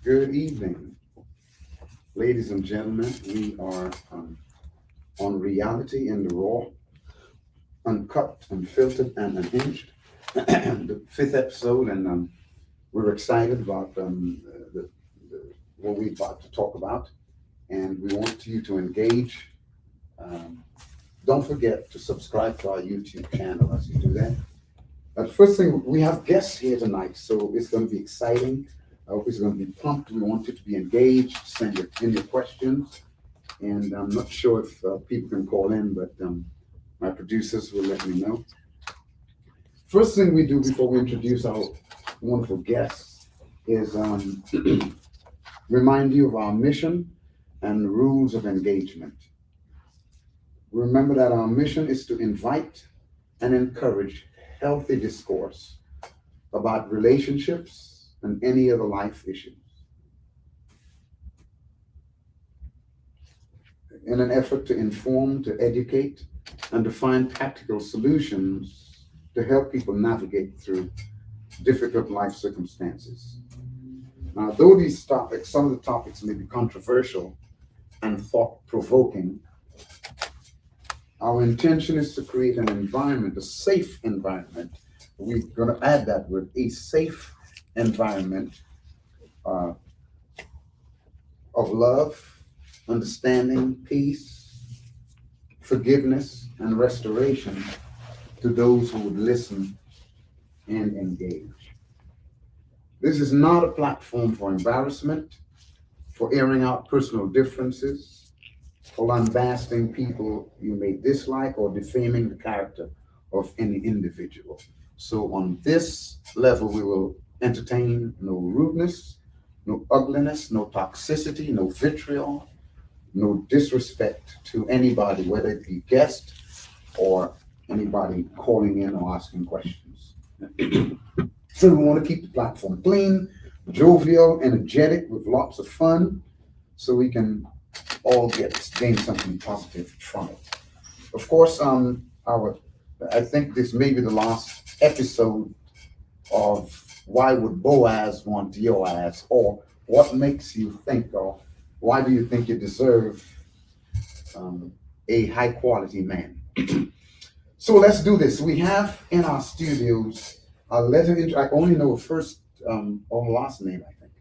Good evening, ladies and gentlemen. We are on reality in the raw, uncut, unfiltered, and unhinged. The fifth episode, and we're excited about the, what we're about to talk about, and we want you to engage. Um, don't forget to subscribe to our YouTube channel as you do that. First thing, we have guests here tonight, so it's going to be exciting. I hope it's going to be prompt. We want you to be engaged, send in your questions, and I'm not sure if people can call in, but my producers will let me know. First thing we do before we introduce our wonderful guests is remind you of our mission and rules of engagement. Remember that our mission is to invite and encourage healthy discourse about relationships and any other life issues in an effort to inform, to educate, and to find practical solutions to help people navigate through difficult life circumstances. Now, though these topics, some of the topics may be controversial and thought provoking, our intention is to create an environment, a safe environment. We're going to add that word, a safe environment uh, of love, understanding, peace, forgiveness, and restoration to those who would listen and engage. This is not a platform for embarrassment, for airing out personal differences, for lambasting people you may dislike, or defaming the character of any individual. So on this level, we will entertain no rudeness, no ugliness, no toxicity, no vitriol, no disrespect to anybody, whether it be guest or anybody calling in or asking questions. So we want to keep the platform clean, jovial, energetic, with lots of fun, so we can all gain something positive from it. Of course, our I think this may be the last episode of Why Would Boaz Want Your Ass, or what makes you think, or why do you think you deserve a high quality man? So let's do this. We have in our studios a letter. I only know first or last name, I think.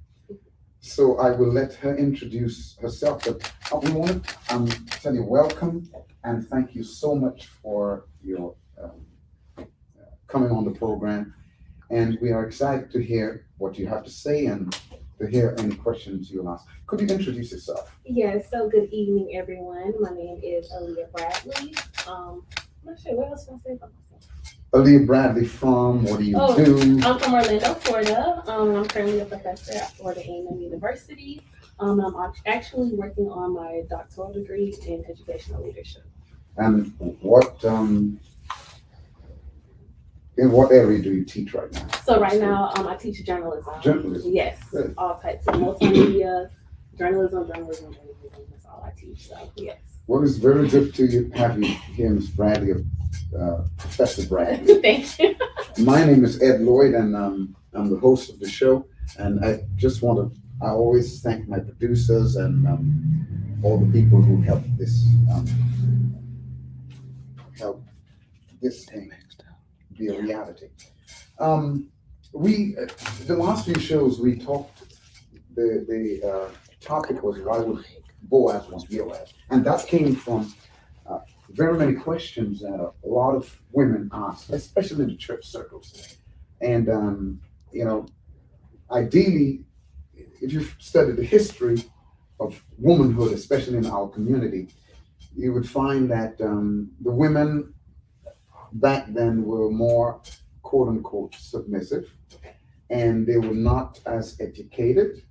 So I will let her introduce herself. But we want to tell you welcome and thank you so much for your coming on the program. And we are excited to hear what you have to say and to hear any questions you'll ask. Could you introduce yourself? Yes, so good evening, everyone. My name is Aaliyah Bradley. I'm not sure what else can I say about myself. Aaliyah Bradley from, what do you do? I'm from Orlando, Florida. I'm currently a professor at Florida A&M University. Actually working on my doctoral degree in educational leadership. And what in what area do you teach right now? So right now, I teach journalism. Journalism. Yes, Good. all types of multimedia, journalism. That's all I teach. So yes. Well, it's very good to have you here, Ms. Bradley, Professor Bradley. Thank you. My name is Ed Lloyd, and I'm the host of the show. And I always thank my producers and all the people who help this thing be a reality. The last few shows we talked, the topic was why would Boaz want your ass? And that came from very many questions that a lot of women ask, especially in the church circles. And, ideally, if you've studied the history of womanhood, especially in our community, you would find that the women back then were more quote unquote submissive, and they were not as educated,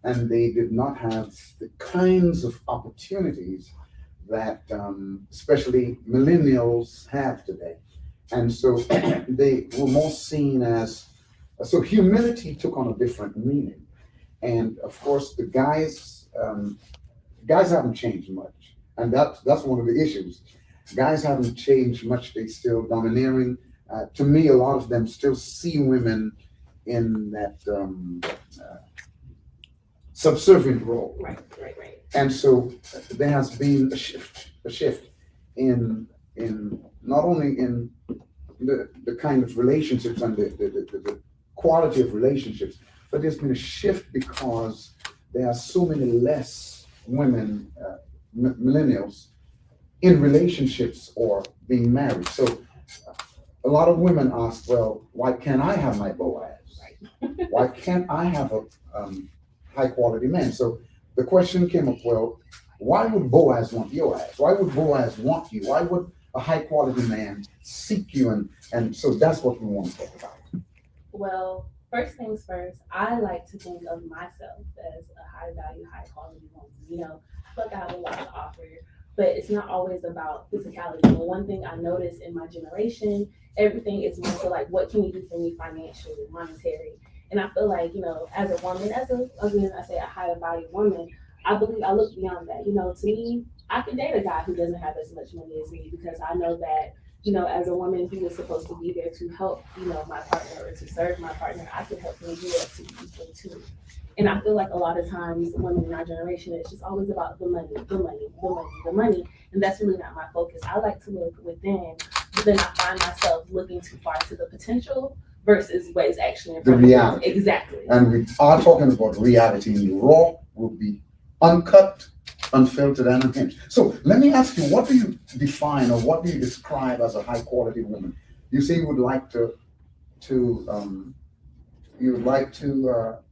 and they did not have the kinds of opportunities that especially millennials have today. And so they were more seen as, so humility took on a different meaning. And of course, the guys haven't changed much. And that's one of the issues. Guys haven't changed much. They still domineering. To me, a lot of them still see women in that subservient role. Right. And so there has been a shift in not only in the kind of relationships and the quality of relationships, but there's been a shift because there are so many less women, millennials, in relationships or being married. So a lot of women ask, well, why can't I have my Boaz? Right. Why can't I have a high quality man? So the question came up, well, why would Boaz want your ass? Why would Boaz want you? Why would a high quality man seek you? And so that's what we want to talk about. Well, first things first, I like to think of myself as a high value, high quality woman. You know, I feel like I have a lot to offer, but it's not always about physicality. And one thing I noticed in my generation, everything is more so like, what can you do for me financially, monetary? And I feel like, you know, as a woman, again, I say a higher value woman, I believe I look beyond that. You know, to me, I can date a guy who doesn't have as much money as me because I know that, you know, as a woman who is supposed to be there to help, you know, my partner or to serve my partner, I can help him do that to be equal too. And I feel like a lot of times women in our generation, it's just always about the money, the money, the money, the money. And that's really not my focus. I like to look within, but then I find myself looking too far to the potential versus what is actually in The front of me. reality. Exactly. And we are talking about reality, and the raw will be uncut, unfiltered, and unhinged. So let me ask you, what do you define or what do you describe as a high quality woman? You say you would like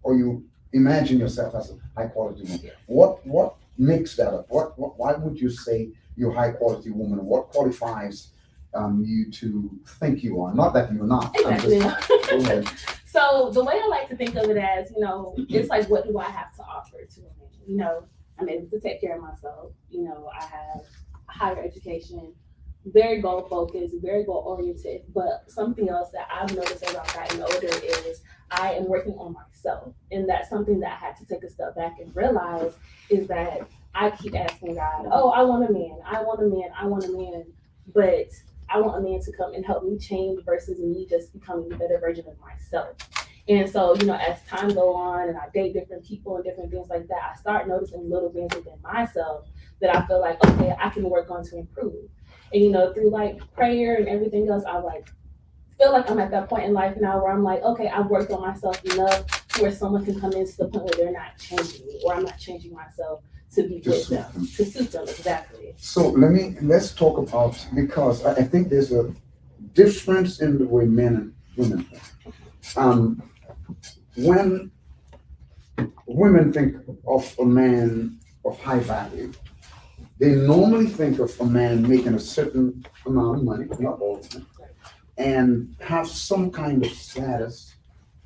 or you imagine yourself as a high quality woman. Yes. What makes that up? Why would you say you're a high quality woman? What qualifies you to think you are? Not that you're not. Exactly. Go ahead. So the way I like to think of it as, you know, it's like, what do I have to offer to women? You know, I'm able to take care of myself. You know, I have higher education, very goal focused, very goal oriented. But something else that I've noticed as I've gotten older is I am working on myself. And that's something that I had to take a step back and realize is that I keep asking God, oh, I want a man, I want a man, I want a man. But I want a man to come and help me change versus me just becoming a better version of myself. And so, you know, as time go on and I date different people and different things like that, I start noticing little things within myself that I feel like, okay, I can work on to improve. And, you know, through like prayer and everything else, I like feel like I'm at that point in life now where I'm like, okay, I've worked on myself enough to where someone can come in to the point where they're not changing me or I'm not changing myself to be with them, to suit them, exactly. So let's talk about, because I think there's a difference in the way men and women think. When women think of a man of high value, they normally think of a man making a certain amount of money, not all of them, and have some kind of status,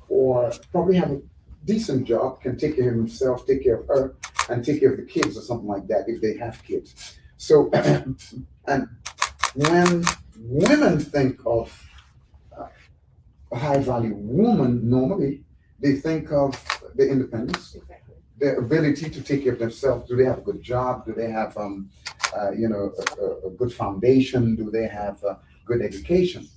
or probably have a decent job, can take care of himself, take care of her, and take care of the kids or something like that if they have kids. So, and when women think of a high value woman, normally they think of the independence, Exactly. their ability to take care of themselves. Do they have a good job? Do they have, a good foundation? Do they have a good education?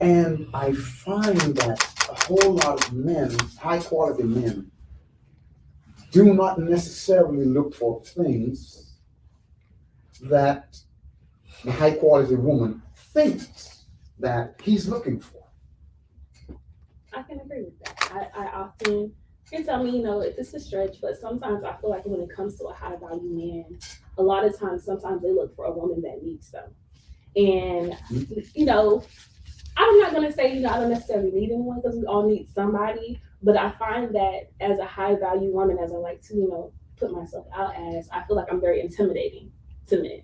And I find that a whole lot of men, high quality men, do not necessarily look for things that the high quality woman thinks that he's looking for. I can agree with that. I often can tell me, you know, if it's a stretch, but sometimes I feel like when it comes to a high value man, a lot of times, sometimes they look for a woman that needs them. And, you know, I'm not going to say, you know, I don't necessarily need anyone because we all need somebody. But I find that as a high value woman, as I like to, you know, put myself out as, I feel like I'm very intimidating to men.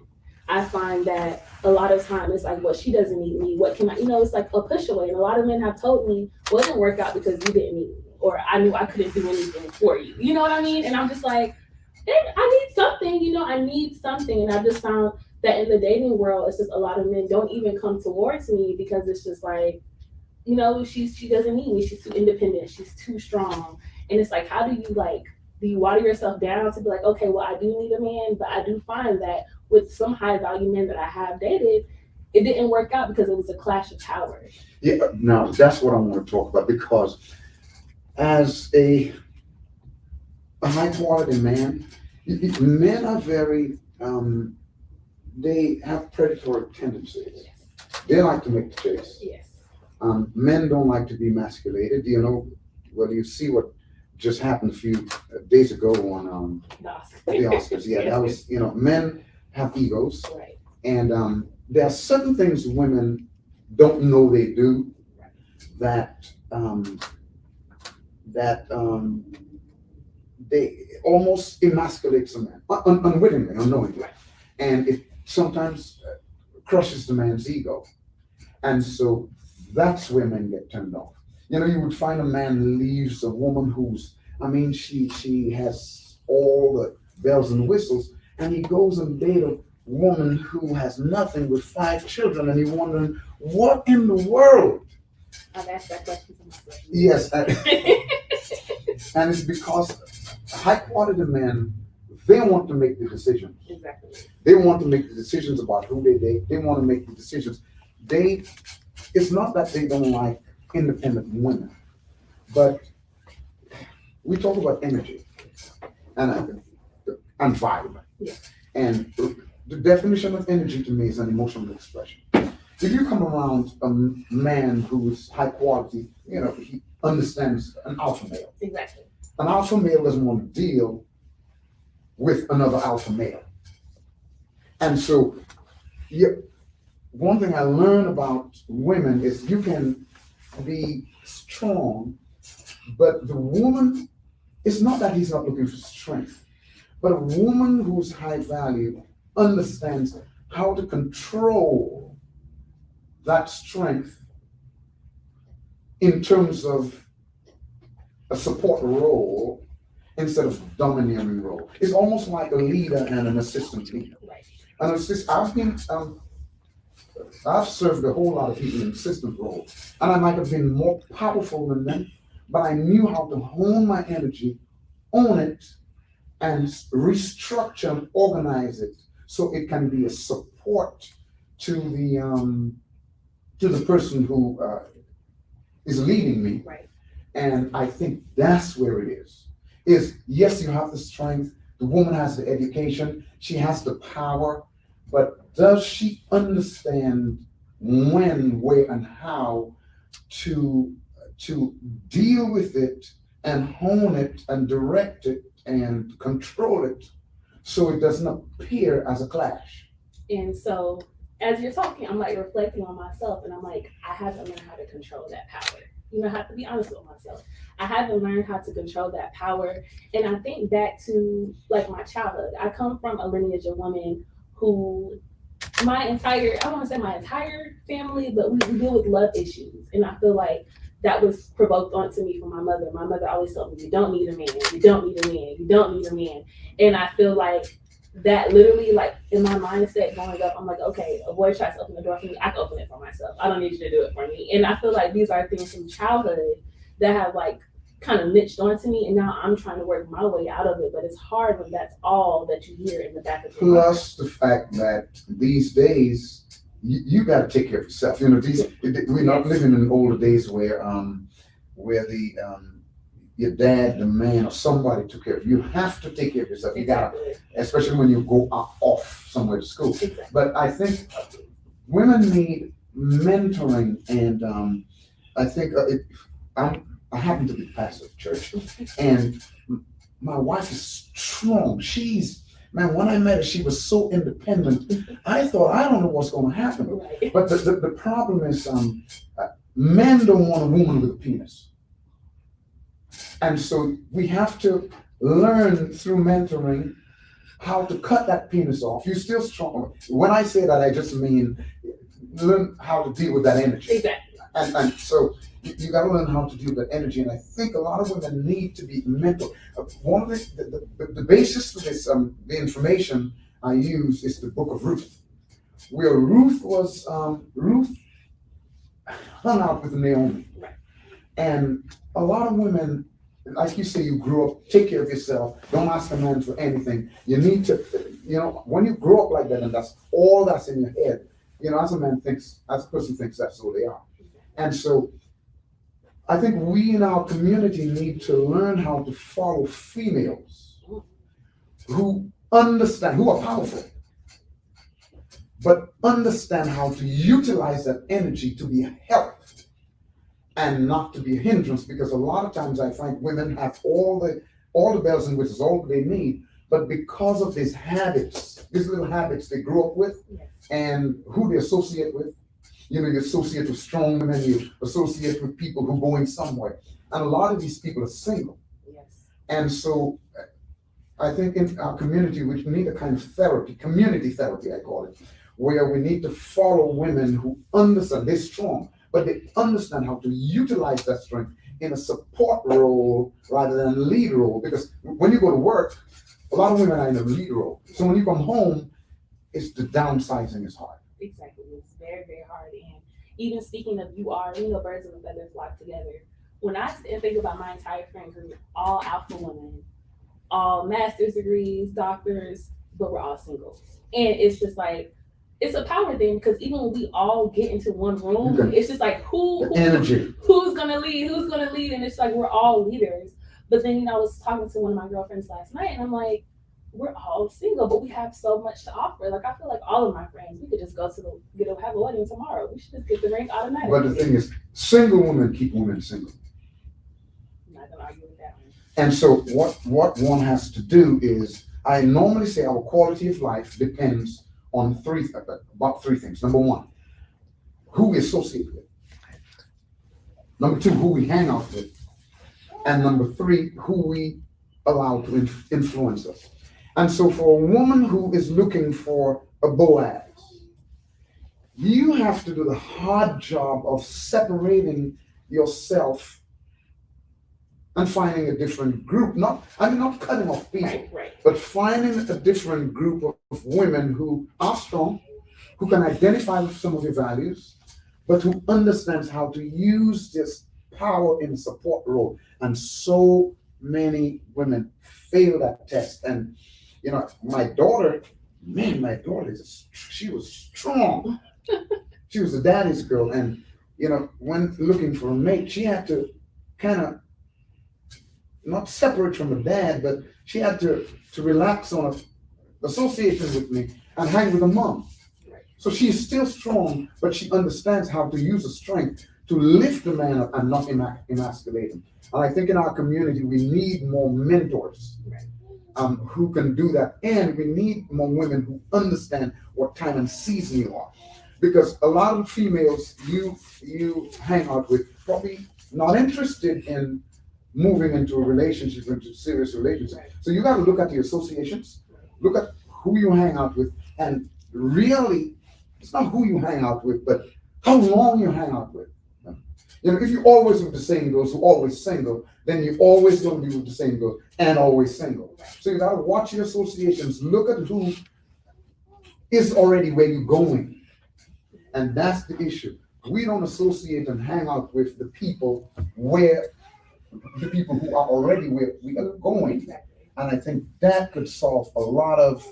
I find that a lot of time it's like, well, she doesn't need me. What can I, you know, it's like a push away. And a lot of men have told me, well, it didn't work out because you didn't need me, or I knew I couldn't do anything for you. You know what I mean? And I'm just like, I need something, you know, I need something. And I just found that in the dating world, it's just a lot of men don't even come towards me because it's just like, you know, she doesn't need me. She's too independent. She's too strong. And it's like, how do you water yourself down to be like, okay, well, I do need a man, but I do find that with some high value men that I have dated, it didn't work out because it was a clash of powers. Yeah, now that's what I want to talk about, because as a a high quality man, men are very, they have predatory tendencies. They like to make the chase. Yes. Men don't like to be emasculated. You know, well, you see what just happened a few days ago on the Oscars. Yeah, that was, you know, men have egos, Right. and there are certain things women don't know they do that they almost emasculates a man unwittingly, unknowingly, and it sometimes crushes the man's ego, and so that's where men get turned off. You know, you would find a man leaves a woman who's, I mean, she has all the bells and whistles, and he goes and date a woman who has nothing with 5 children, and you're wondering, what in the world? I've asked that question to myself. Yes, and it's because high quality men, they want to make the decisions. Exactly. They want to make the decisions about who they date. They want to make the decisions. It's not that they don't like independent women, but we talk about energy and environment. Yeah. And the definition of energy to me is an emotional expression. If you come around a man who's high quality, you know, he understands an alpha male. Exactly. An alpha male doesn't want to deal with another alpha male. And so, one thing I learned about women is you can be strong, but the woman, it's not that he's not looking for strength, but a woman who's high value understands how to control that strength in terms of a support role instead of domineering role. It's almost like a leader and an assistant leader. Right. And I've served a whole lot of people in assistant roles, and I might have been more powerful than them, but I knew how to hone my energy, own it, and restructure and organize it so it can be a support to the person who is leading me. Right. And I think that's where it is. Is yes, you have the strength. The woman has the education. She has the power. But does she understand when, where, and how to deal with it and hone it and direct it and control it so it doesn't appear as a clash? And so as you're talking, I'm like reflecting on myself, and I'm like, I haven't learned how to control that power. You know, I have to be honest with myself. I haven't learned how to control that power. And I think back to like my childhood. I come from a lineage of women who my entire family, but we deal with love issues. And I feel like that was provoked onto me from my mother. My mother always told me, you don't need a man, you don't need a man, you don't need a man. And I feel like that literally, like in my mindset growing up, I'm like, okay, a boy tries to open the door for me, I can open it for myself. I don't need you to do it for me. And I feel like these are things from childhood that have like kind of niched onto me, and now I'm trying to work my way out of it. But it's hard when that's all that you hear in the back of your mind. Plus the fact that these days you got to take care of yourself. You know, we're not living in older days where your dad, the man, or somebody took care of you. You have to take care of yourself. You gotta, especially when you go off somewhere to school. Exactly. But I think women need mentoring, and I think I happen to be pastor of church, and my wife is strong. Man, when I met her, she was so independent. I thought, I don't know what's going to happen. Right. But the problem is, men don't want a woman with a penis. And so we have to learn through mentoring how to cut that penis off. You're still strong. When I say that, I just mean learn how to deal with that energy. Exactly. And so you got to learn how to deal with that energy. And I think a lot of women need to be mentored. One of the basis for this, the information I use is the book of Ruth, where Ruth hung out with Naomi. Right. And a lot of women, like you say, you grew up, take care of yourself, don't ask a man for anything. You need to, when you grow up like that and that's all that's in your head, as a person thinks that's who they are. And so I think we in our community need to learn how to follow females who understand, who are powerful, but understand how to utilize that energy to be a help and not to be a hindrance. Because a lot of times I find women have all the bells and whistles, all they need, but because of these habits, these little habits they grew up with, Yes. and who they associate with. You associate with strong women, you associate with people who go in somewhere. And a lot of these people are single. Yes. And so I think in our community, we need a kind of therapy, community therapy, I call it, where we need to follow women who understand they're strong, but they understand how to utilize that strength in a support role rather than a lead role. Because when you go to work, a lot of women are in a lead role. So when you come home, it's the downsizing is hard. Exactly. It's very, very hard. And even speaking of birds of a feather flock together. When I sit and think about my entire friend group, all alpha women, all master's degrees, doctors, but we're all single. And it's just like, it's a power thing because even when we all get into one room, Okay. it's just like who's gonna lead, and it's like we're all leaders. But then I was talking to one of my girlfriends last night, and I'm like, we're all single, but we have so much to offer. Like I feel like all of my friends, we could just go to have a wedding tomorrow. We should just get the ring automatically. But the thing is, single women keep women single. I'm not gonna argue with that one. And so what one has to do is, I normally say our quality of life depends on about three things. Number one, who we associate with. Number two, who we hang out with. And number three, who we allow to influence us. And so for a woman who is looking for a Boaz, you have to do the hard job of separating yourself and finding a different group. Not cutting off people, Right. but finding a different group of women who are strong, who can identify with some of your values, but who understands how to use this power in support role. And so many women fail that test. And my daughter, she was strong. She was a daddy's girl. And when looking for a mate, she had to kind of not separate from her dad, but she had to relax on a association with me and hang with her mom. So she's still strong, but she understands how to use her strength to lift the man up and not emasculate him. And I think in our community, we need more mentors who can do that. And we need more women who understand what time and season you are. Because a lot of females you hang out with probably not interested in moving into a relationship, into a serious relationship. So you got to look at your associations, look at who you hang out with, and really, it's not who you hang out with, but how long you hang out with. If you're always with the same girls who are always single, then you're always going to be with the same girl and always single. So you got to watch your associations, look at who is already where you're going. And that's the issue. We don't associate and hang out with the people who are already where we are going. And I think that could solve a lot of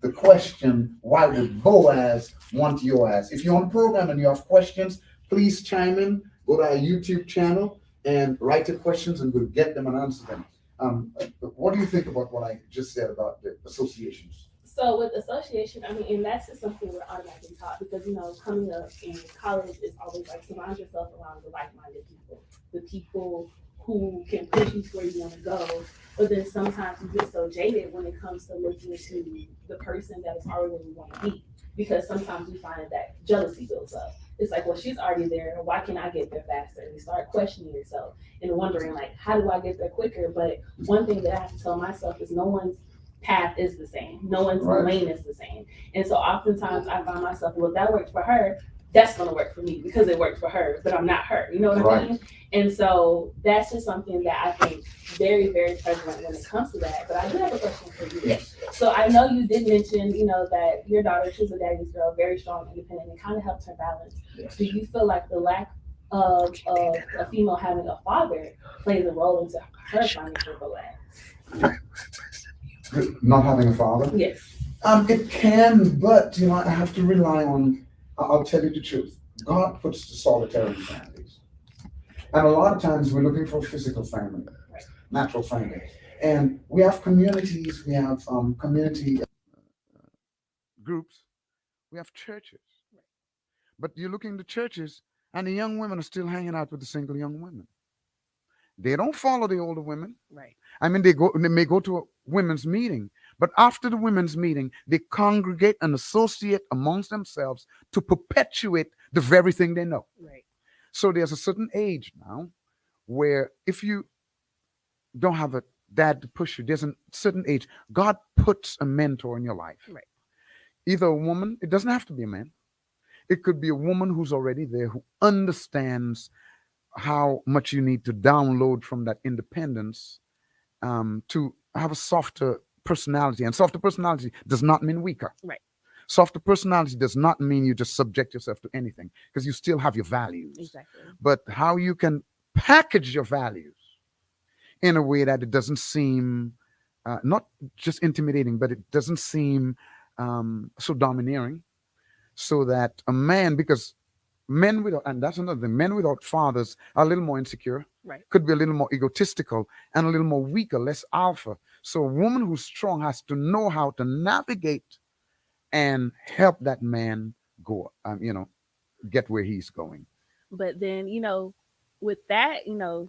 the question, why would Boaz want your ass? If you're on the program and you have questions, please chime in, go to our YouTube channel and write your questions and we'll get them and answer them. What do you think about what I just said about the associations? So with association, and that's just something we're automatically taught because, coming up in college is always like surround yourself around the like-minded people, the people who can push you to where you want to go. But then sometimes you get so jaded when it comes to looking to the person that is already where you want to be. Because sometimes we find that jealousy builds up. It's like, well, she's already there. Why can't I get there faster? And you start questioning yourself and wondering, like, how do I get there quicker? But one thing that I have to tell myself is no one's path is the same. No one's lane is the same. And so oftentimes I find myself, well, if that worked for her, that's going to work for me because it worked for her, but I'm not her. You know what I mean? And so that's just something that I think very, very prevalent when it comes to that. But I do have a question for you. Yes. So I know you did mention, that your daughter, she's a daddy's girl, very strong, independent, and kind of helped her balance. Yes. Do you feel like the lack of a female having a father plays a role into her financial balance? Not having a father? Yes. It can, but I have to rely on, I'll tell you the truth. God puts the solitary in families. And a lot of times we're looking for a physical family, natural family. And we have communities, we have community groups, we have churches. But you're looking at the churches, and the young women are still hanging out with the single young women. They don't follow the older women. Right. I mean, they may go to a women's meeting, but after the women's meeting, they congregate and associate amongst themselves to perpetuate the very thing they know. Right. So there's a certain age now where if you don't have a dad to push you, there's a certain age. God puts a mentor in your life. Right. Either a woman, it doesn't have to be a man. It could be a woman who's already there, who understands how much you need to download from that independence to have a softer personality. And softer personality does not mean weaker. Right. Softer personality does not mean you just subject yourself to anything because you still have your values. Exactly. But how you can package your values in a way that it doesn't seem not just intimidating, but it doesn't seem so domineering, so that a man, because men without, and that's another thing, men without fathers are a little more insecure, Right. could be a little more egotistical and a little more weaker, less alpha. So a woman who's strong has to know how to navigate and help that man go, get where he's going. But then, with that,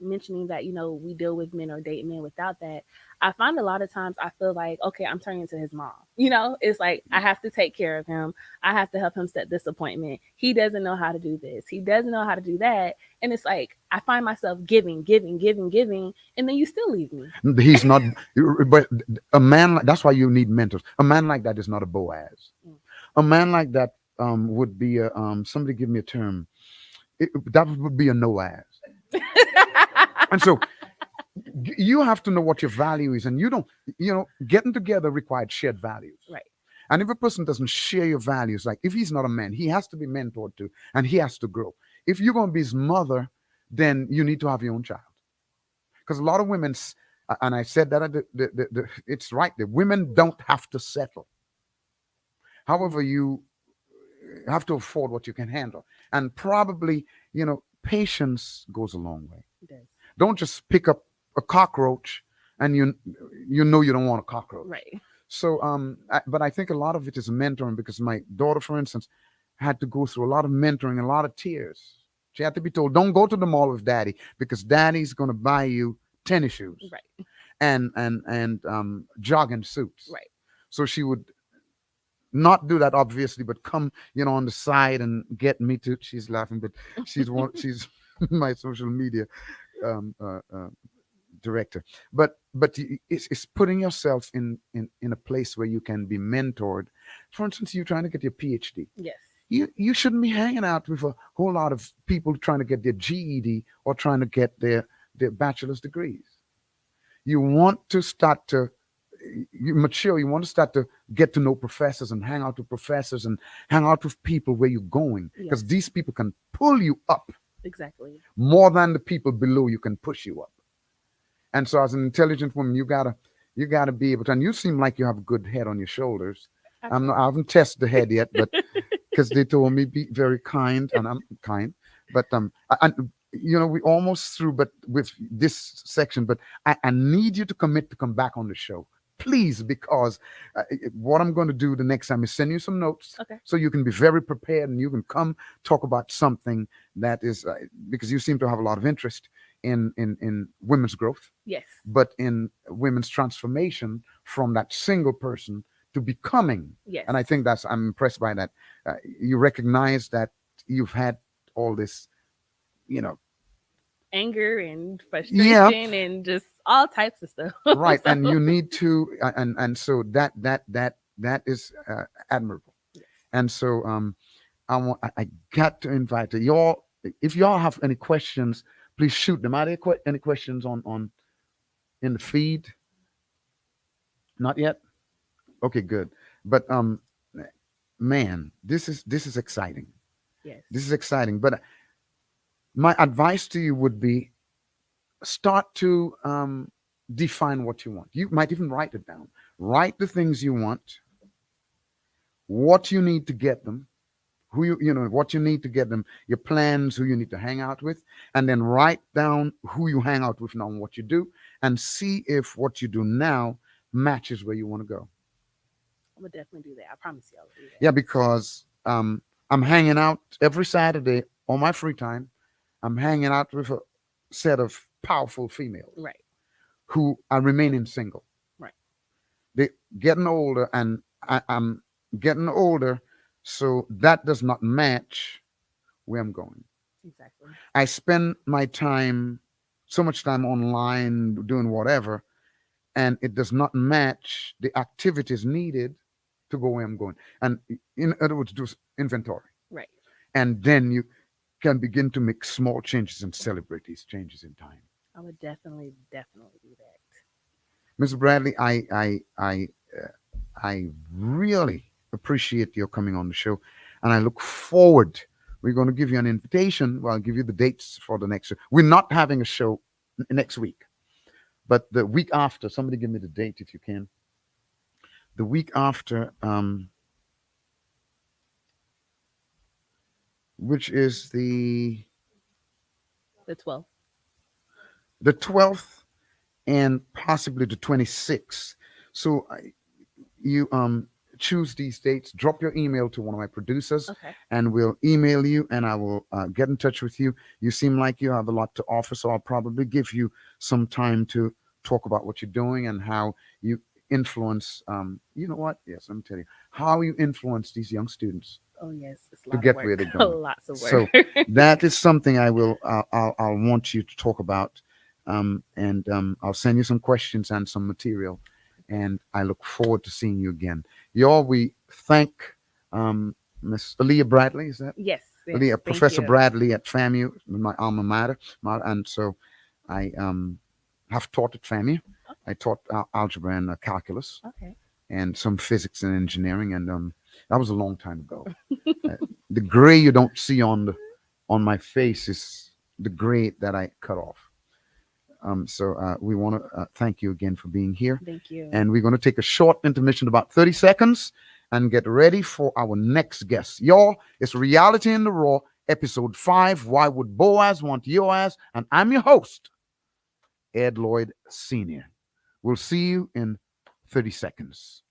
mentioning that, we deal with men or date men without that, I find a lot of times I feel like, okay, I'm turning into his mom. It's like I have to take care of him. I have to help him set this appointment. He doesn't know how to do this. He doesn't know how to do that. And it's like I find myself giving, giving, giving, giving, and then you still leave me. He's not, but a man, that's why you need mentors. A man like that is not a Boaz. A man like that would be a, somebody give me a term. That would be a Noaz. And so you have to know what your value is, and you don't, getting together required shared values. Right. And if a person doesn't share your values, like if he's not a man, he has to be mentored to, and he has to grow. If you're going to be his mother, then you need to have your own child. Because a lot of women, and I said that it's right, the women don't have to settle. However, you have to afford what you can handle. And probably, patience goes a long way. It does. Don't just pick up a cockroach and you know you don't want a cockroach. Right. So but I think a lot of it is mentoring, because my daughter, for instance, had to go through a lot of mentoring, a lot of tears. She had to be told, don't go to the mall with daddy because daddy's going to buy you tennis shoes. Right. And jogging suits. Right. So she would not do that, obviously, but come, on the side and get me to. She's laughing, but she's my social media director. But it's putting yourself in a place where you can be mentored. For instance, you're trying to get your PhD. Yes. You shouldn't be hanging out with a whole lot of people trying to get their GED or trying to get their bachelor's degrees. You want to start to you mature. You want to start to get to know professors and hang out with professors and hang out with people where you're going, because Yes. these people can pull you up Exactly. more than the people below you can push you up. And so as an intelligent woman, you gotta be able to, and you seem like you have a good head on your shoulders. I haven't tested the head yet, but because they told me be very kind, and I'm kind. But we almost through, but with this section, but I need you to commit to come back on the show, please, because what I'm going to do the next time is send you some notes, Okay. so you can be very prepared and you can come talk about something that is because you seem to have a lot of interest in women's growth, Yes. but in women's transformation from that single person to becoming. Yes. And I think I'm impressed by that. You recognize that you've had all this, Anger and frustration and just all types of stuff. right. So, And you need to, and so that is admirable. yes. And so I got to invite y'all. If y'all have any questions, please shoot them. Are there any questions on in the feed? Not yet. Okay, good. But man, this is exciting. Yes. This is exciting. But my advice to you would be start to define what you want. You might even write it down. Write the things you want, what you need to get them, who what you need to get them, your plans, who you need to hang out with, and then write down who you hang out with now and what you do, and see if what you do now matches where you want to go. I'm gonna definitely do that. I promise you, I'll do Yeah, that. because I'm hanging out every Saturday on my free time. I'm hanging out with a set of powerful females Right, who are remaining single. right, They getting older, and I'm getting older, so that does not match where I'm going. exactly. I spend my time, so much time online doing whatever, and it does not match the activities needed to go where I'm going. And in other words, do inventory. Right. And then you can begin to make small changes and celebrate these changes in time. I would definitely, definitely do that. Mr. Bradley, I really appreciate your coming on the show, and I look forward. We're going to give you an invitation. Well, I'll give you the dates for the next show. We're not having a show next week, but the week after. Somebody give me the date if you can. The week after, which is The 12th. the 12th and possibly the 26th. So you choose these dates, drop your email to one of my producers, Okay. and we'll email you, and I will get in touch with you. You seem like you have a lot to offer, so I'll probably give you some time to talk about what you're doing and how you influence. You know what? Yes, let me tell you how you influence these young students Oh yes, it's a to lot of get where work. they're going. Lots of So work. that is something I will I'll want you to talk about, and I'll send you some questions and some material, and I look forward to seeing you again. Y'all, we thank Miss Aaliyah Bradley. Is that Yes, yes. Aaliyah? Thank Professor you. Bradley at FAMU, my alma mater, and so I have taught at FAMU. I taught algebra and calculus Okay. and some physics and engineering, and that was a long time ago. Uh, the gray you don't see on my face is the gray that I cut off. So we want to thank you again for being here, Thank you. and we're going to take a short intermission, about 30 seconds, and get ready for our next guest. Y'all, it's Reality in the Raw, episode 5. Why would Boaz want your ass? And I'm your host, Ed Lloyd Sr. We'll see you in 30 seconds.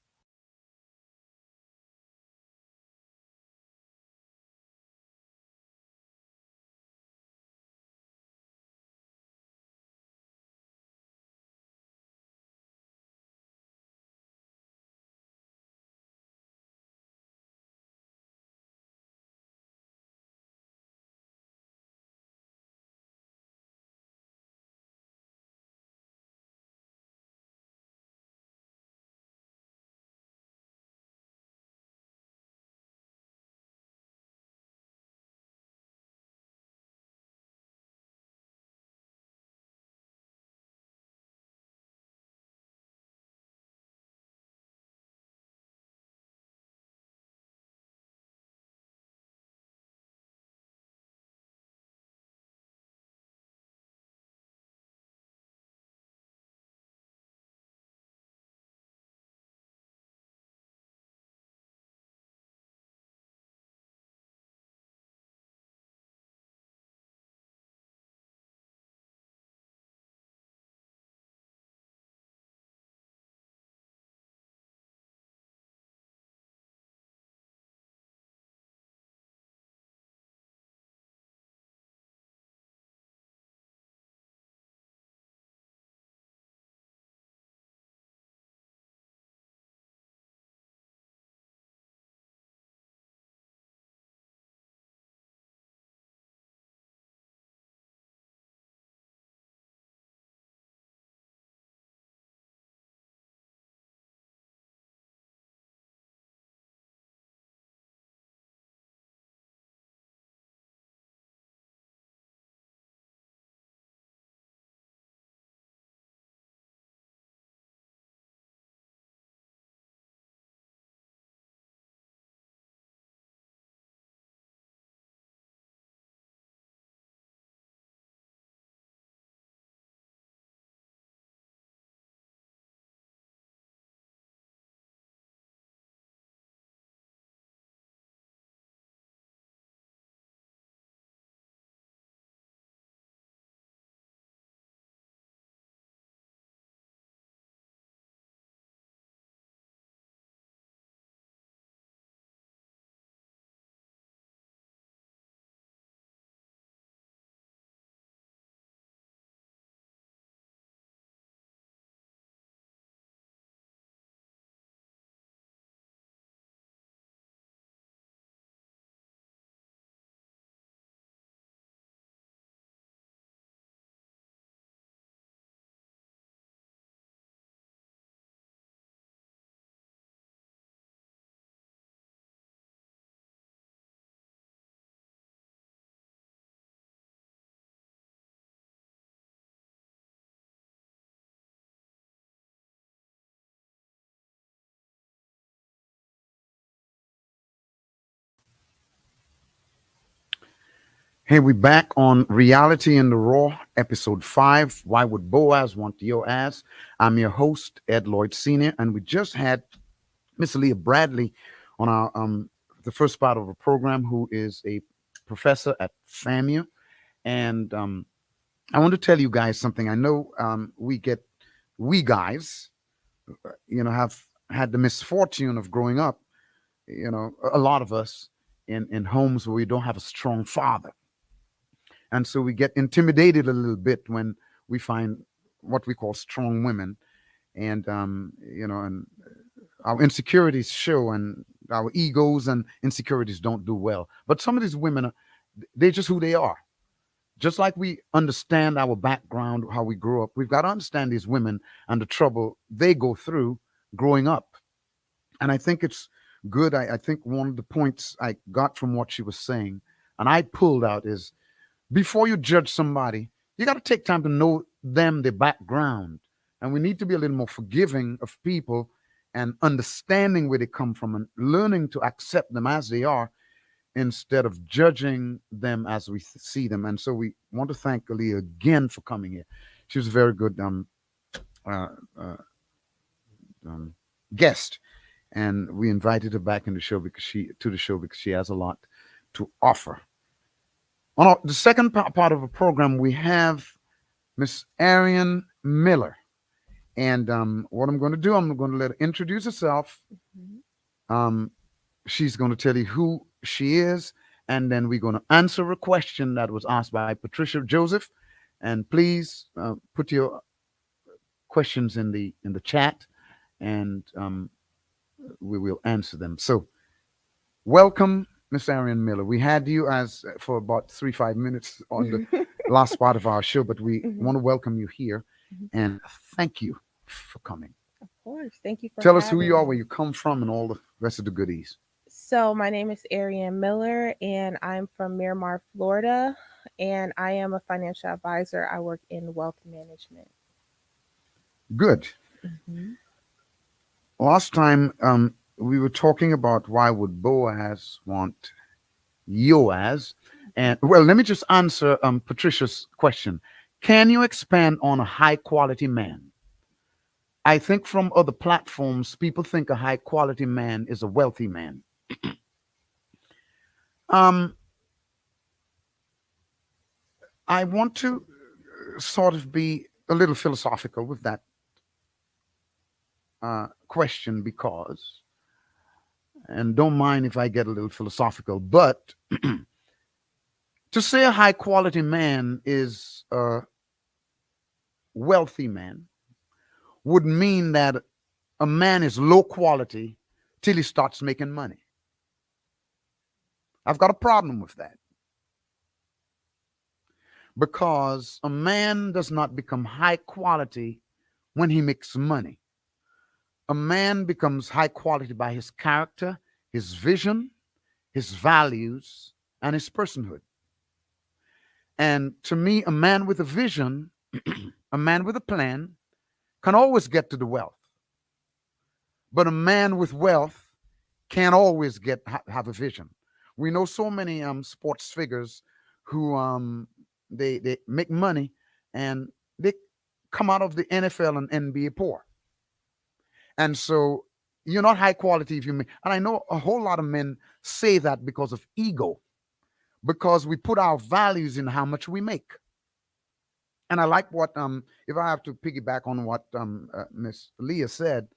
Hey, we back on Reality in the Raw, episode 5. Why would Boaz want your ass? I'm your host, Ed Lloyd Sr., and we just had Miss Leah Bradley on our the first part of the program, who is a professor at FAMU. And I want to tell you guys something. I know we guys, have had the misfortune of growing up, a lot of us in homes where we don't have a strong father. And so we get intimidated a little bit when we find what we call strong women. And, and our insecurities show, and our egos and insecurities don't do well. But some of these women, they're just who they are. Just like we understand our background, how we grew up, we've got to understand these women and the trouble they go through growing up. And I think it's good. I think one of the points I got from what she was saying, and I pulled out, is before you judge somebody, you got to take time to know them, their background. And we need to be a little more forgiving of people and understanding where they come from and learning to accept them as they are instead of judging them as we see them. And so we want to thank Aaliyah again for coming here. She was a very good uh, uh, um, guest, and we invited her back in the show because she has a lot to offer. On the second part of the program, we have Miss Arien Miller. And what I'm going to do, I'm going to let her introduce herself. Mhm. Um, she's going to tell you who she is, and then we're going to answer a question that was asked by Patricia Joseph. And please put your questions in the chat, and we will answer them. So, welcome, Miss Arien Miller. We had you as for about 3 5 minutes on the last part of our show, but we Mhm. want to welcome you here Mhm. and thank you for coming. Of course. Thank you for Tell us who you having are, where me. you come from, and all the rest of the goodies. So, my name is Arien Miller, and I'm from Miramar, Florida, and I am a financial advisor. I work in wealth management. Good. Mhm. Last time we were talking about why would Boaz want Yoaz, and well, let me just answer Patricia's question. Can you expand on a high quality man? I think from other platforms, people think a high quality man is a wealthy man. Um, I want to sort of be a little philosophical with that question because, and don't mind if I get a little philosophical, but to say a high quality man is a wealthy man would mean that a man is low quality till he starts making money. I've got a problem with that because a man does not become high quality when he makes money. A man becomes high quality by his character, his vision, his values, and his personhood. And to me, a man with a vision, a man with a plan, can always get to the wealth. But a man with wealth can't always have a vision. We know so many sports figures who they make money and they come out of the NFL and NBA poor. And so you're not high quality if you make. And I know a whole lot of men say that because of ego, because we put our values in how much we make. And I like what if I have to piggyback on what Miss Leah said,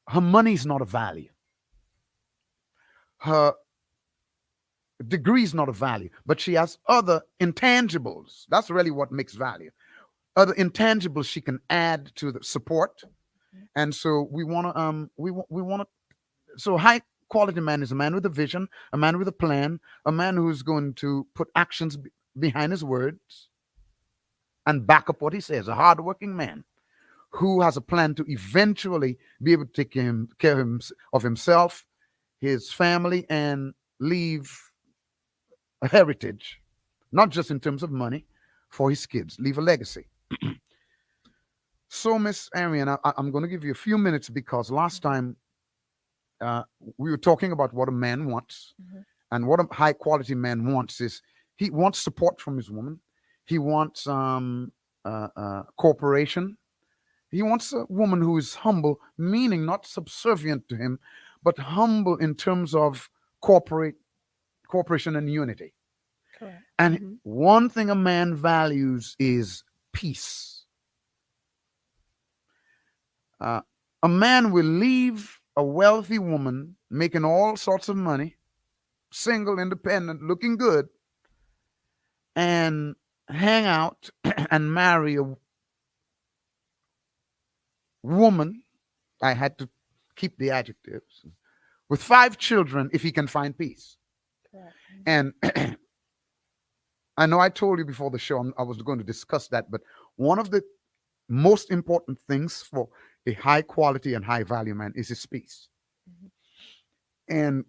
her money is not a value. Her degree is not a value, but she has other intangibles. That's really what makes value. Other intangibles she can add to the support. And so we want to. So high quality man is a man with a vision, a man with a plan, a man who's going to put actions behind his words and back up what he says. A hardworking man who has a plan to eventually be able to take care of himself, his family, and leave a heritage, not just in terms of money, for his kids, leave a legacy. So, Miss Arian, I'm going to give you a few minutes because last time uh, we were talking about what a man wants, Mhm. And what a high quality man wants is he wants support from his woman. He wants cooperation. He wants a woman who is humble, meaning not subservient to him, but humble in terms of cooperation and unity. Correct. And Hmm. one thing a man values is peace. Uh, a man will leave a wealthy woman making all sorts of money, single, independent, looking good, and hang out and marry a woman. I had to keep the adjectives with 5 children if he can find peace. Correct. And I know I told you before the show I was going to discuss that, but one of the most important things for a high quality and high value man is his peace. Mhm. And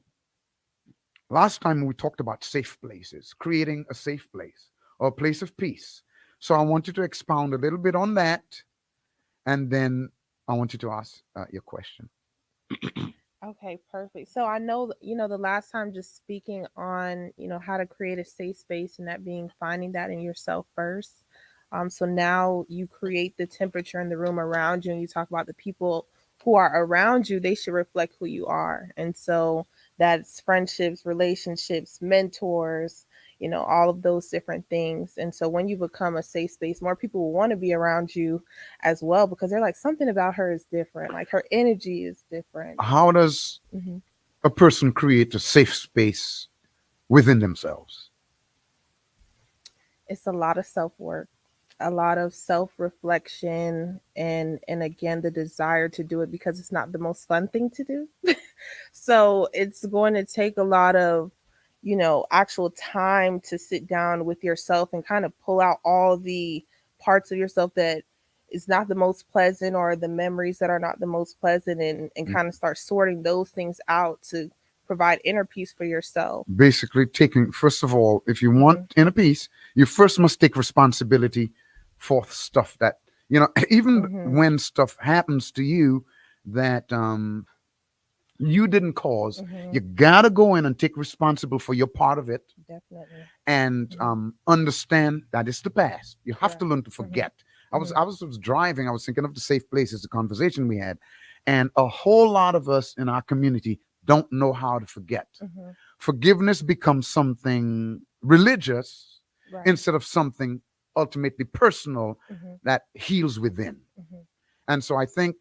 last time we talked about safe places, creating a safe place or a place of peace. So I want you to expound a little bit on that, and then I want you to ask your question. Okay, perfect. So I know, the last time just speaking on, how to create a safe space and that being finding that in yourself first. So now you create the temperature in the room around you and you talk about the people who are around you, they should reflect who you are. And so that's friendships, relationships, mentors, all of those different things. And so when you become a safe space, more people will want to be around you as well because they're like, something about her is different. Like her energy is different. How does Hmm. a person create a safe space within themselves? It's a lot of self work, a lot of self reflection, and again the desire to do it because it's not the most fun thing to do. So it's going to take a lot of actual time to sit down with yourself and kind of pull out all the parts of yourself that is not the most pleasant or the memories that are not the most pleasant, and kind of start sorting those things out to provide inner peace for yourself. Basically, taking, first of all, if you want Hmm. inner peace, you first must take responsibility for stuff that, even Hmm. when stuff happens to you that you didn't cause, Hmm. you gotta go in and take responsible for your part of it, Definitely. and Hmm. understand that it's the past. You have to Correct. learn to Hmm. forget. Hmm. I was driving, I was thinking of the safe places, the conversation we had, and a whole lot of us in our community don't know how to forget. Hmm. Forgiveness becomes something religious Right. instead of something ultimately personal Hmm. that heals within. Hmm. And so I think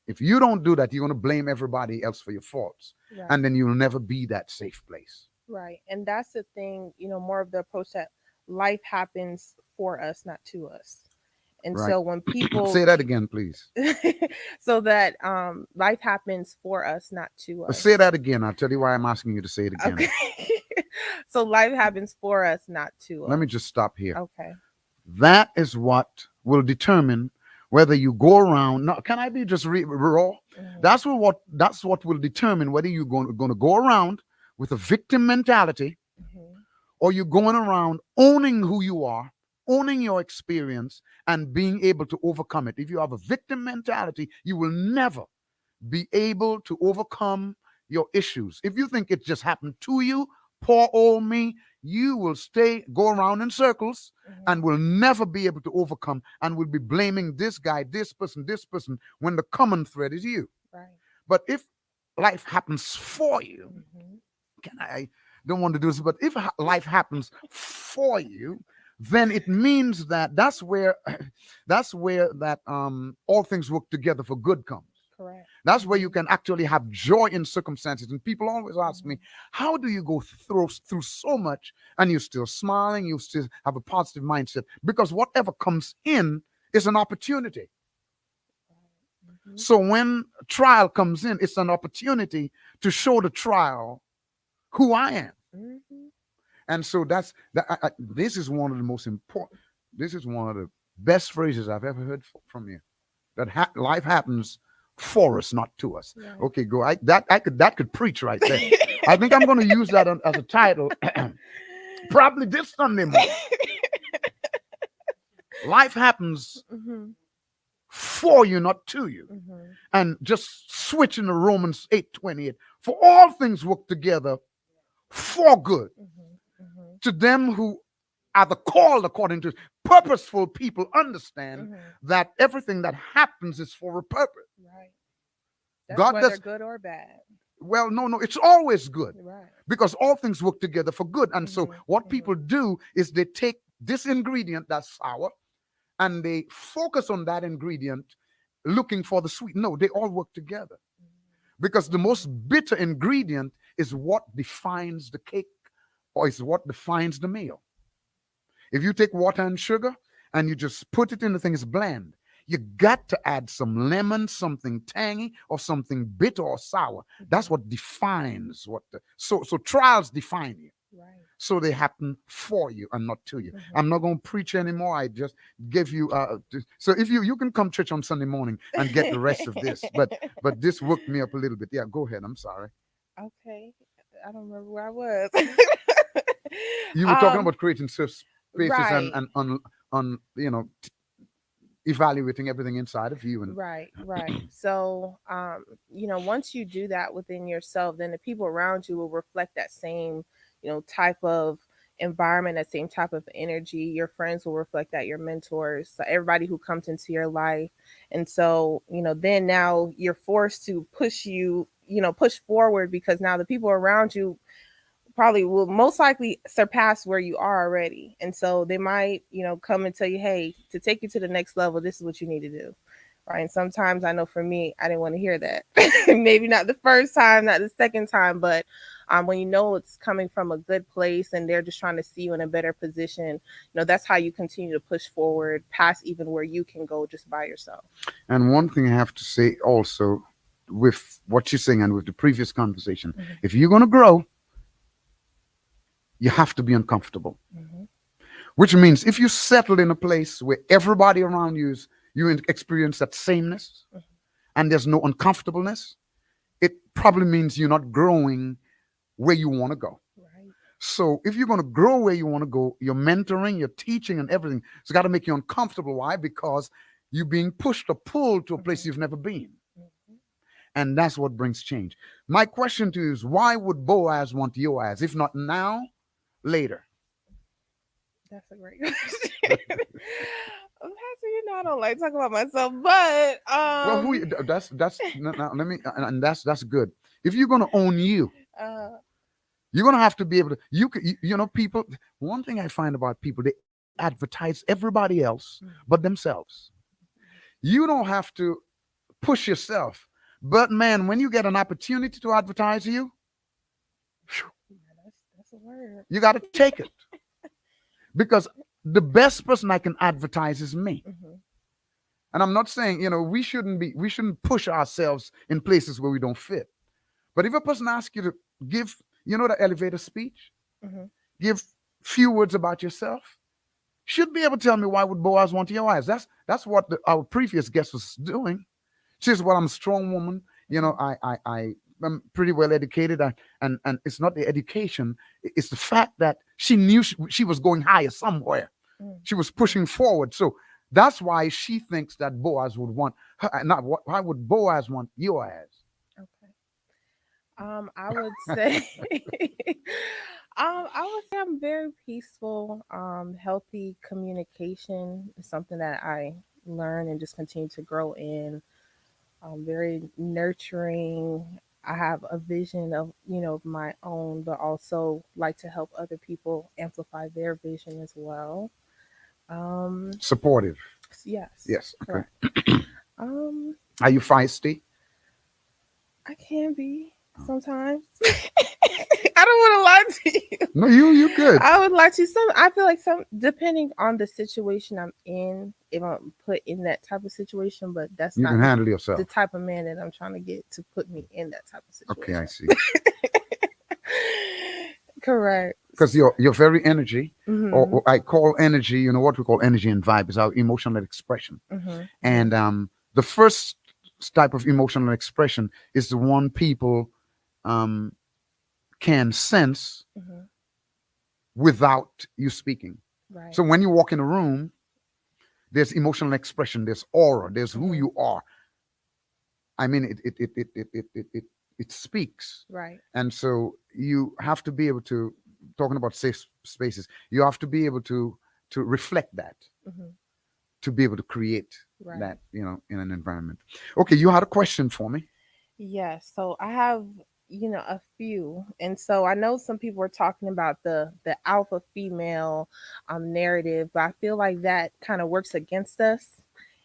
if you don't do that, you're going to blame everybody else for your faults, Right. and then you'll never be that safe place. Right. And that's the thing, more of the approach that life happens for us, not to us. And Right. so when people Say that again, please. so that life happens for us, not to Say us. that again. I'll tell you why I'm asking you to say it Okay. again. So life happens for us, not to Let me us. just stop here. Okay. That is what will determine whether you go around. Now, can I be just raw? Hmm. That's what will determine whether you're going to go around with a victim mentality, Hmm. or you're going around owning who you are, owning your experience, and being able to overcome it. If you have a victim mentality, you will never be able to overcome your issues. If you think it just happened to you, poor old me, you will go around in circles Hmm. and will never be able to overcome, and will be blaming this guy, this person, when the common thread is you. Right. But if life happens for you, Hmm. I don't want to do this, but if life happens for you, then it means that that's where that all things work together for good comes. Correct. That's where you Hmm. can actually have joy in circumstances. And people always ask Hmm. me, how do you go through so much and you're still smiling, you still have a positive mindset? Because whatever comes in is an opportunity. Hmm. So when trial comes in, it's an opportunity to show the trial who I am. Hmm. And so this is one of the most important, this is one of the best phrases I've ever heard from you. That life happens for us, not to us. Right. Okay, go. That could preach right there. I think I'm going to use that as a title, probably this Sunday morning. Life happens Hmm. for you, not to you. Hmm. And just switching to Romans 8:28. For all things work together for good. To them who are the called according to purposeful people understand that everything that happens is for a purpose. Right. That's God whether does good or bad. well, no, it's always good Right. because all things work together for good. And so what people Mhm. do is they take this ingredient that's sour and they focus on that ingredient looking for the sweet. No, they all work together because the most bitter ingredient is what defines the cake or is what defines the meal. If you take water and sugar and you just put it in the thing, it's bland. You got to add some lemon, something tangy, or something bitter or sour. That's what defines what the so trials define you. Right. So they happen for you and not to you. I'm not going to preach anymore. I just give you so if you can come church on Sunday morning and get the rest of this. But this woke me up a little bit. Yeah, go ahead. I'm sorry. Okay. I don't remember where I was. You were talking about creating safe spaces Right. and on evaluating everything inside of you and Right, right. So, once you do that within yourself, then the people around you will reflect that same, type of environment, that same type of energy. Your friends will reflect that, your mentors, so everybody who comes into your life. And so, then now you're forced to push forward because now the people around you probably will most likely surpass where you are already. And so they might, come and tell you, hey, to take you to the next level, this is what you need to do. Right. And sometimes I know for me, I didn't want to hear that. Maybe not the first time, not the second time, but when it's coming from a good place and they're just trying to see you in a better position, that's how you continue to push forward past even where you can go just by yourself. And one thing I have to say also with what you're saying and with the previous conversation, if you're going to grow, you have to be uncomfortable. Which means if you settle in a place where everybody around you experience that sameness and there's no uncomfortableness, it probably means you're not growing where you want to go. Right. So if you're going to grow where you want to go, your mentoring, your teaching, and everything, it's got to make you uncomfortable. Why? Because you're being pushed or pulled to a place you've never been. And that's what brings change. My question to you is, why would Boaz want your ass? If not now, later. That's a great question. Pastor, I don't like talking about myself, but Well, that's now, let me and that's good. If you're gonna own you, uh you're gonna have to be able to. People. One thing I find about people, they advertise everybody else but themselves. You don't have to push yourself, but man, when you get an opportunity to advertise you, that's a word. you got to take it because the best person I can advertise is me. And I'm not saying, we shouldn't push ourselves in places where we don't fit. But if a person asks you to give, the elevator speech, give few words about yourself, should be able to tell me why would Boaz want your eyes. That's what our previous guest was doing. She says, well, I'm a strong woman. I'm pretty well educated. And it's not the education. It's the fact that she knew she was going higher somewhere. She was pushing forward. So that's why she thinks that Boaz would want her. Why would Boaz want your ass? Okay. I would say, I'm very peaceful. Healthy communication is something that I learn and just continue to grow in. Very nurturing. I have a vision of, of my own, but also like to help other people amplify their vision as well. Supportive. Yes. Yes. Okay. Correct. Um, Are you feisty? I can be sometimes. I don't want to lie to you. No, you good. I would like to. I feel like depending on the situation I'm in, if I'm put in that type of situation, but that's You not can handle yourself. the type of man that I'm trying to get to put me in that type of situation. Okay, I see. Correct. Because your very energy, or I call energy, what we call energy and vibe is our emotional expression. And the first type of emotional expression is the one people can sense without you speaking. Right. So when you walk in a room, there's emotional expression, there's aura, there's who you are. I mean, it speaks. Right. And so you have to be able to, talking about safe spaces, you have to be able to reflect that, Hmm. to be able to create Right. that, in an environment. Okay, you had a question for me. Yes. So I have, a few. And so I know some people are talking about the alpha female narrative, but I feel like that kind of works against us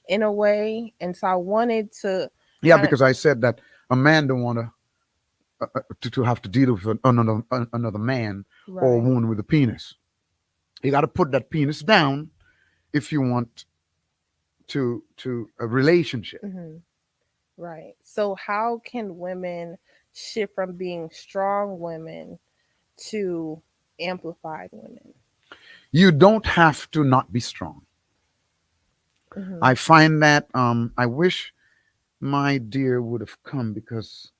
in a way. And so I wanted to Yeah, kind of because I said that a man don't want to have to deal with another man or a right. woman with a penis. You got to put that penis down if you want to a relationship. Hmm. Right. So how can women shift from being strong women to amplified women? You don't have to not be strong. Hmm. I find that I wish my dear would have come because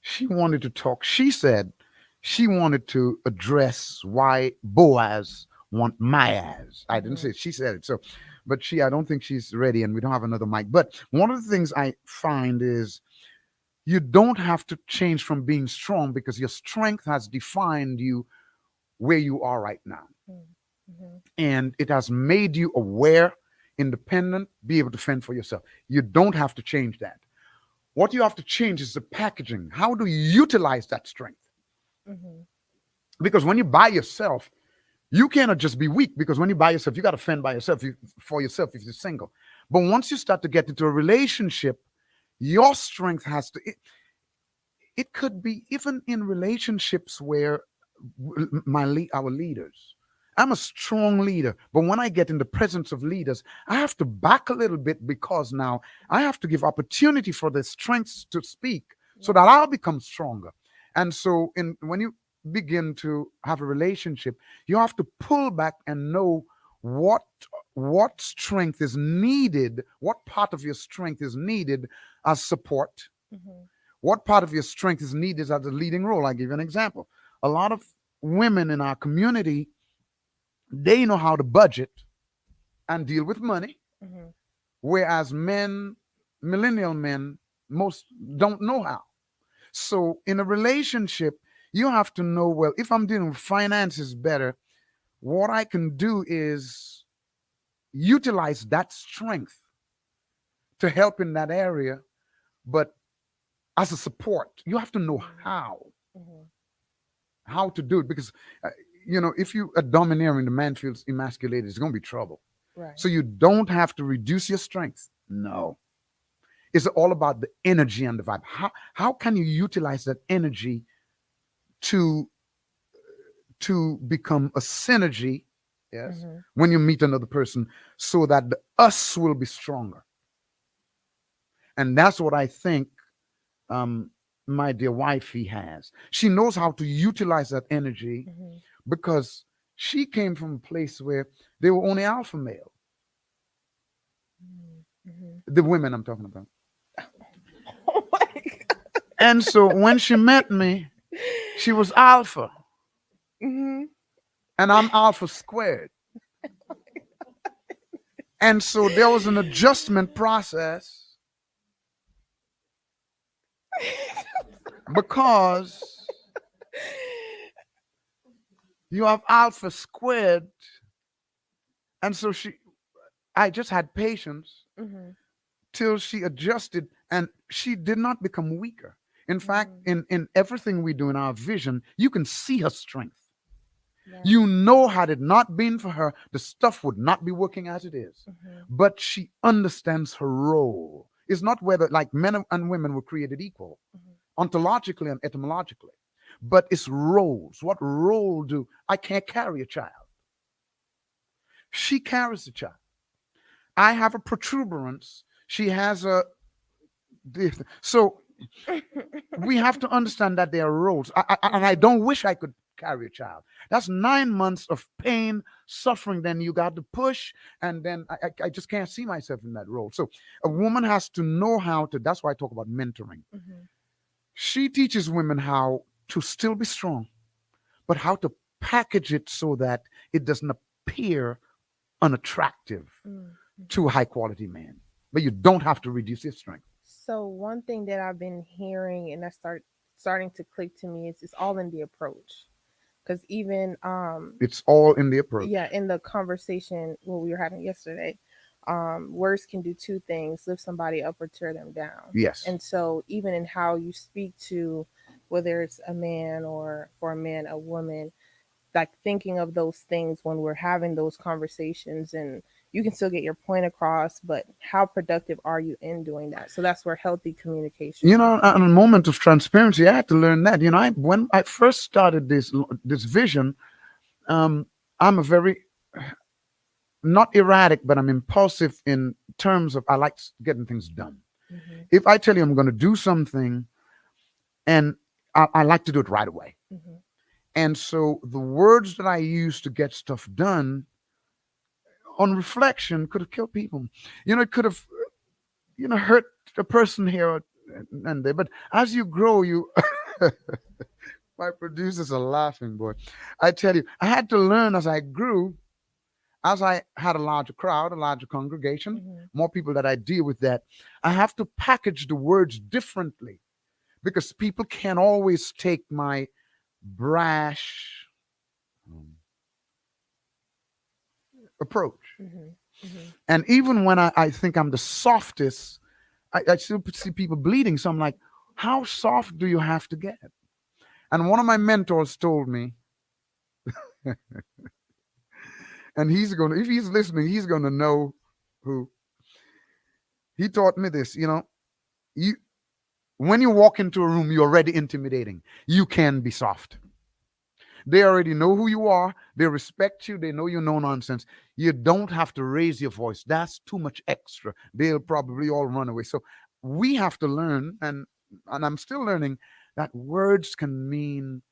she wanted to talk. She said she wanted to address why Boaz want my ass. I didn't say Hmm. it, she said it. So, but I don't think she's ready, and we don't have another mic. But one of the things I find is you don't have to change from being strong because your strength has defined you where you are right now, Hmm. and it has made you aware, independent, be able to fend for yourself. You don't have to change that. What you have to change is the packaging. How do you utilize that strength? Hmm. Because when you by yourself, you cannot just be weak, because when you by yourself, you got to fend by yourself, for yourself if you're single. But once you start to get into a relationship, your strength has to, it could be even in relationships where our leaders, I'm a strong leader, but when I get in the presence of leaders, I have to back a little bit, because now I have to give opportunity for the strengths to speak so that Right. I'll become stronger. And so when you begin to have a relationship, you have to pull back and know what what strength is needed, what part of your strength is needed as support, Hmm. what part of your strength is needed as a leading role. I give you an example. A lot of women in our community, they know how to budget and deal with money, Hmm. whereas men, millennial men, most don't know how. So in a relationship, you have to know, well, if I'm dealing with finances better, what I can do is utilize that strength to help in that area, but as a support. You have to know Hmm. how to do it, because uh, if you are domineering, the man feels emasculated, it's going to be trouble. Right. So you don't have to reduce your strength. No, it's all about the energy and the vibe. How can you utilize that energy to become a synergy, yes, Hmm. when you meet another person, so that the us will be stronger. And that's what I think um my dear wifey has. She knows how to utilize that energy, Hmm. because she came from a place where they were only alpha male. Hmm. The women I'm talking about. Oh my And so when she met me, she was alpha, God. and I'm alpha squared. And so there was an adjustment process, because you have alpha squared. And so I just had patience Hmm. till she adjusted, and she did not become weaker. In fact, Hmm. in everything we do in our vision, you can see her strength. Right. You know, had it not been for her, the stuff would not be working as it is. Hmm. But she understands her role. It's not whether, like, men and women were created equal, Hmm. ontologically and etymologically, but it's roles. What role do I can't carry a child? She carries the child. I have a protuberance. She has a. So we have to understand that there are roles. And I don't wish I could carry a child. That's 9 months of pain, suffering. Then you got to push, and then I just can't see myself in that role. So a woman has to know how to. That's why I talk about mentoring. Hmm. She teaches women how to still be strong, but how to package it so that it doesn't appear unattractive Hmm. to a high quality man. But you don't have to reduce your strength. So one thing that I've been hearing and that starting to click to me is it's all in the approach. Because even It's all in the approach. yeah, in the conversation what we were having yesterday, words can do two things: lift somebody up or tear them down. Yes. And so even in how you speak to, whether it's a man or for a man a woman, like thinking of those things when we're having those conversations, and you can still get your point across, but how productive are you in doing that? So that's where healthy communication You know, comes a moment of transparency, I had to learn that. You know, when I first started this vision, um, I'm a very not erratic, but I'm impulsive in terms of I like getting things done. in. Hmm. If I tell you I'm going to do something, and I like to do it right away, Hmm. and so the words that I use to get stuff done, on reflection, could have killed people. You know, it could have hurt a person here and there. But as you grow, you my producers are laughing, boy. I tell you, I had to learn as I grew, as I had a larger crowd, a larger congregation, Hmm. more people that I deal with, that I have to package the words differently because people can't always take my brash um, approach. Hmm. Hmm. And even when I think I'm the softest, I still see people bleeding. So I'm like, how soft do you have to get? And one of my mentors told me, and if he's listening, he's gonna know who. He taught me this, you when you walk into a room, you're already intimidating. You can be soft. They already know who you are. They respect you. They know you know nonsense. You don't have to raise your voice. That's too much extra. They'll probably all run away. So we have to learn, and I'm still learning that words can mean,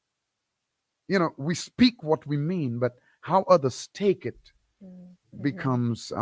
we speak what we mean, but how others take it Hmm. becomes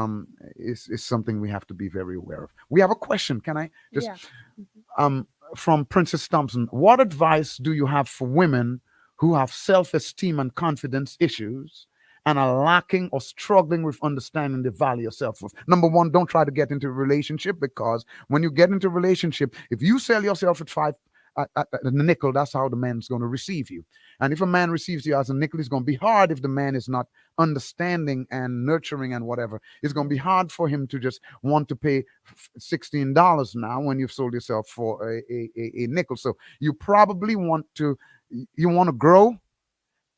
is something we have to be very aware of. We have a question. Can I just Yeah. Mhm. um from Princess Thompson? What advice do you have for women who have self-esteem and confidence issues and are lacking or struggling with understanding the value of self-worth? Number one, don't try to get into a relationship, because when you get into a relationship, if you sell yourself at five at a nickel, that's how the man's going to receive you. And if a man receives you as a nickel, it's going to be hard if the man is not understanding and nurturing and whatever. It's going to be hard for him to just want to pay $16 now when you've sold yourself for a nickel. So you probably want to grow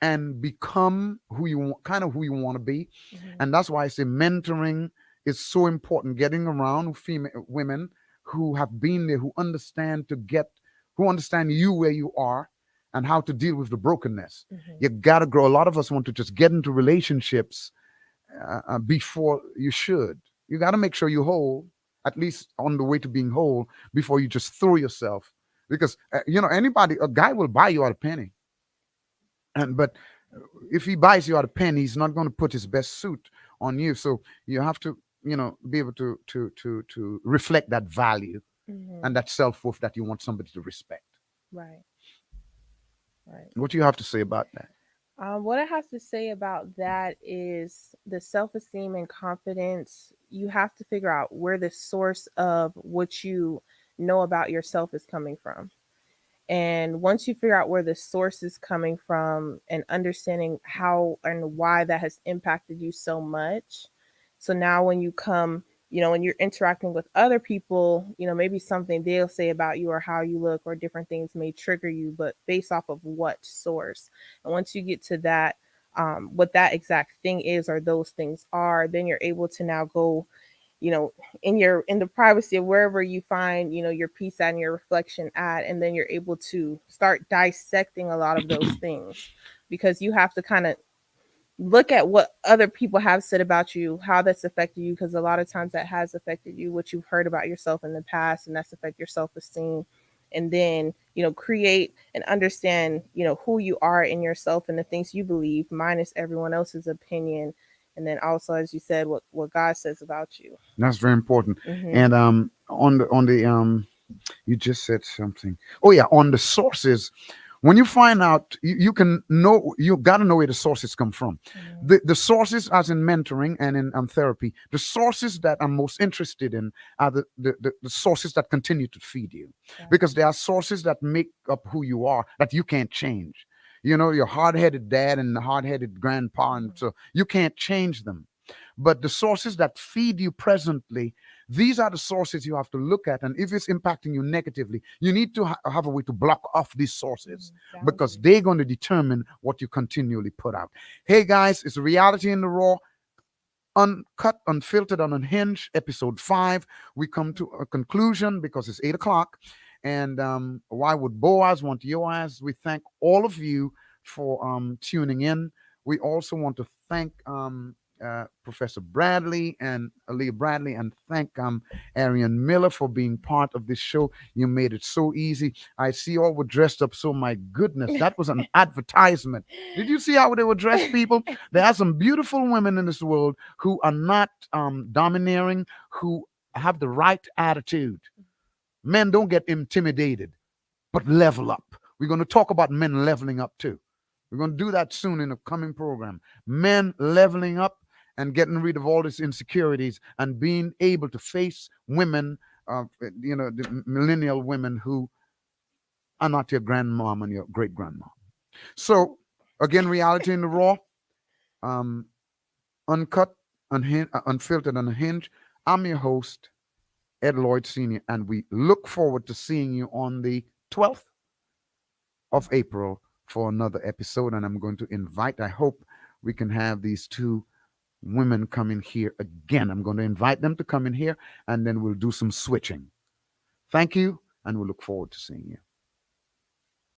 and become who you want, kind of who you want to be. Hmm. And that's why I say mentoring is so important. Getting around female women who have been there, who understand you where you are and how to deal with the brokenness. Hmm. You got to grow. A lot of us want to just get into relationships before you should. You got to make sure you're whole, at least on the way to being whole, before you just throw yourself. Because a guy will buy you at a penny, and but if he buys you at a penny, he's not going to put his best suit on you. So you have to, be able to reflect that value Hmm. and that self worth that you want somebody to respect. Right. Right. What do you have to say about that? What I have to say about that is the self esteem and confidence. You have to figure out where the source of what you know about yourself is coming from. And once you figure out where the source is coming from and understanding how and why that has impacted you so much. So now when you come, when you're interacting with other people, maybe something they'll say about you or how you look or different things may trigger you, but based off of what source. And once you get to that, what that exact thing is or those things are, then you're able to now go, you know in the privacy of wherever you find your peace at and your reflection at, and then you're able to start dissecting a lot of those things, because you have to kind of look at what other people have said about you, how that's affected you, because a lot of times that has affected you, what you've heard about yourself in the past, and that's affect your self-esteem. And then create and understand who you are in yourself and the things you believe minus everyone else's opinion. And then also, as you said, what God says about you. That's very important. Mm-hmm. And on the you just said something. Oh yeah, on the sources. When you find out, you can know, you got to know where the sources come from. Mhm. The sources, as in mentoring and in therapy, the sources that I'm most interested in are the sources that continue to feed you, Got because there are sources that make up who you are that you can't change. You know, your hard-headed dad and the hard-headed grandpa, and Mhm. so you can't change them. But the sources that feed you presently, these are the sources you have to look at. And if it's impacting you negatively, you need to have a way to block off these sources, because Boundaries. they're going to determine what you continually put out. Hey guys, it's Reality in the Raw, uncut, unfiltered, and unhinged, episode 5. We come to a conclusion because it's 8 o'clock. And why would Boaz want your ass? We thank all of you for tuning in. We also want to thank Professor Bradley and Aaliyah Bradley, and thank Arien Miller for being part of this show. You made it so easy. I see all were dressed up. So my goodness, that was an advertisement. Did you see how they were dressed, people? There are some beautiful women in this world who are not domineering, who have the right attitude. Men don't get intimidated, but level up. We're going to talk about men leveling up too. We're going to do that soon in a coming program. Men leveling up and getting rid of all these insecurities and being able to face women, the millennial women who are not your grandmom and your great grandmom. So, again, Reality in the Raw, um, uncut, unfiltered, and unhinged. I'm your host, Ed Lloyd Sr., and we look forward to seeing you on the 12th of April for another episode. And I'm going to invite, I hope we can have these two women come in here again. I'm going to invite them to come in here, and then we'll do some switching. Thank you, and we look forward to seeing you.